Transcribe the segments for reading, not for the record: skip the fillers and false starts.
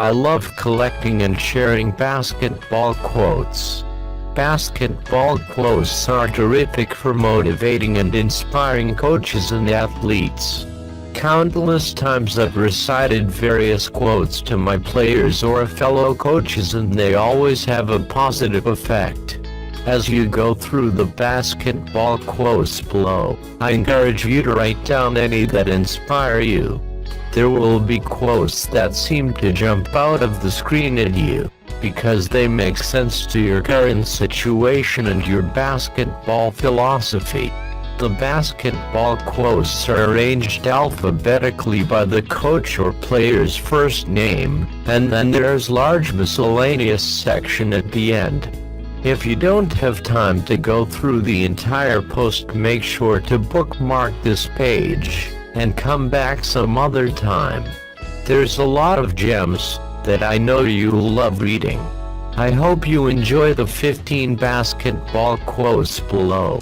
I love collecting and sharing basketball quotes. Basketball quotes are terrific for motivating and inspiring coaches and athletes. Countless times I've recited various quotes to my players or fellow coaches, and they always have a positive effect. As you go through the basketball quotes below, I encourage you to write down any that inspire you. There will be quotes that seem to jump out of the screen at you, because they make sense to your current situation and your basketball philosophy. The basketball quotes are arranged alphabetically by the coach or player's first name, and then there's large miscellaneous section at the end. If you don't have time to go through the entire post, make sure to bookmark this page and come back some other time. There's a lot of gems that I know you'll love reading. I hope you enjoy the 15 basketball quotes below.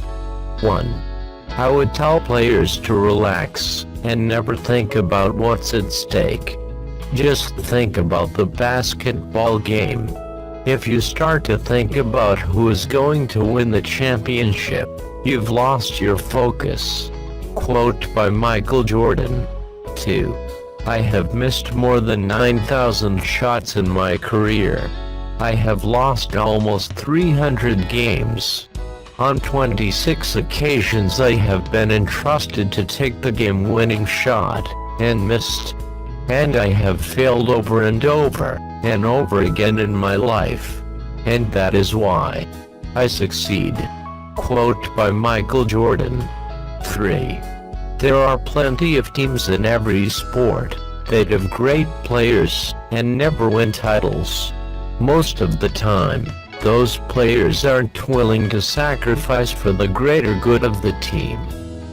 1. I would tell players to relax and never think about what's at stake. Just think about the basketball game. If you start to think about who is going to win the championship, you've lost your focus. Quote by Michael Jordan. 2. I have missed more than 9,000 shots in my career. I have lost almost 300 games. On 26 occasions I have been entrusted to take the game-winning shot, and missed. And I have failed over and over and over again in my life. And that is why I succeed. Quote by Michael Jordan. 3. There are plenty of teams in every sport that have great players and never win titles. Most of the time, those players aren't willing to sacrifice for the greater good of the team.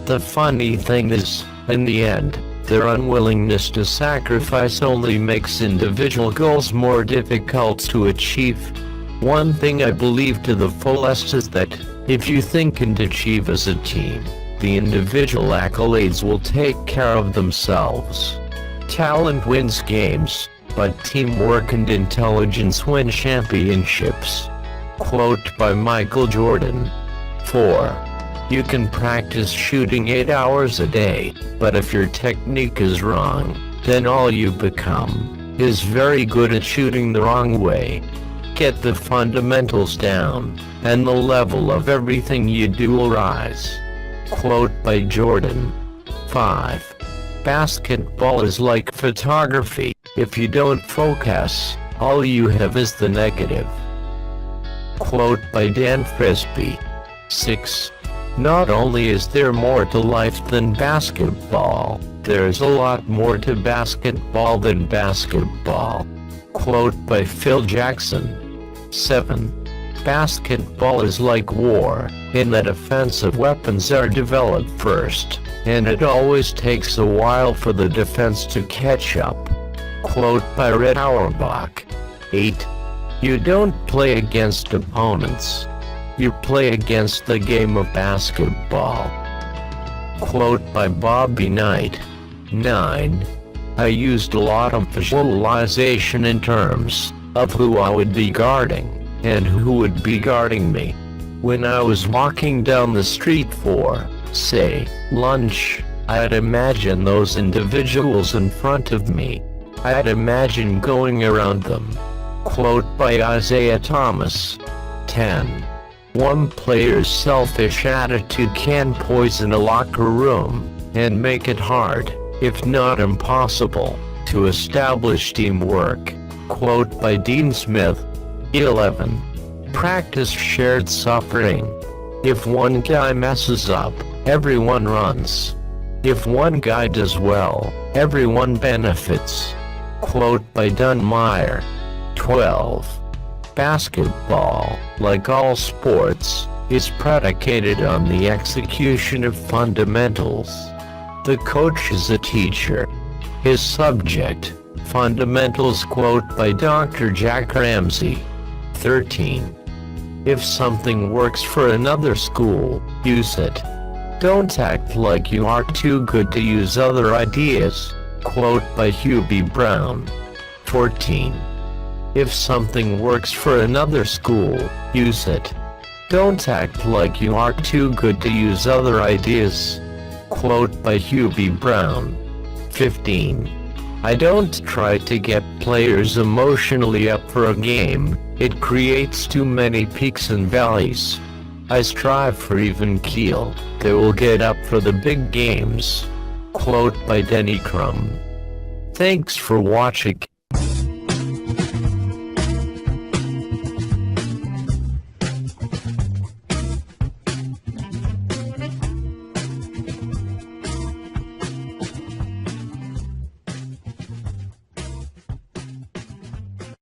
The funny thing is, in the end, their unwillingness to sacrifice only makes individual goals more difficult to achieve. One thing I believe to the fullest is that, if you think and achieve as a team, the individual accolades will take care of themselves. Talent wins games, but teamwork and intelligence win championships. Quote by Michael Jordan. 4. You can practice shooting 8 hours a day, but if your technique is wrong, then all you become is very good at shooting the wrong way. Get the fundamentals down, and the level of everything you do will rise. Quote by Jordan. 5. Basketball is like photography. If you don't focus, all you have is the negative. Quote by Dan Frisbee. 6. Not only is there more to life than basketball, there's a lot more to basketball than basketball. Quote by Phil Jackson. 7. Basketball is like war, in that offensive weapons are developed first, and it always takes a while for the defense to catch up. Quote by Red Auerbach. 8. You don't play against opponents. You play against the game of basketball. Quote by Bobby Knight. 9. I used a lot of visualization in terms of who I would be guarding and who would be guarding me. When I was walking down the street for, say, lunch, I'd imagine those individuals in front of me. I'd imagine going around them. Quote by Isaiah Thomas. 10. One player's selfish attitude can poison a locker room and make it hard, if not impossible, to establish teamwork. Quote by Dean Smith. 11. Practice shared suffering. If one guy messes up, everyone runs. If one guy does well, everyone benefits. Quote by Don Meyer. 12. Basketball, like all sports, is predicated on the execution of fundamentals. The coach is a teacher. His subject, fundamentals. Quote by Dr. Jack Ramsey. 13. If something works for another school, use it. Don't act like you are too good to use other ideas. Quote by Hubie Brown. 14. If something works for another school, use it. Don't act like you are too good to use other ideas. Quote by Hubie Brown. 15. I don't try to get players emotionally up for a game, it creates too many peaks and valleys. I strive for even keel, they will get up for the big games. Quote by Denny Crumb. Thanks for watching.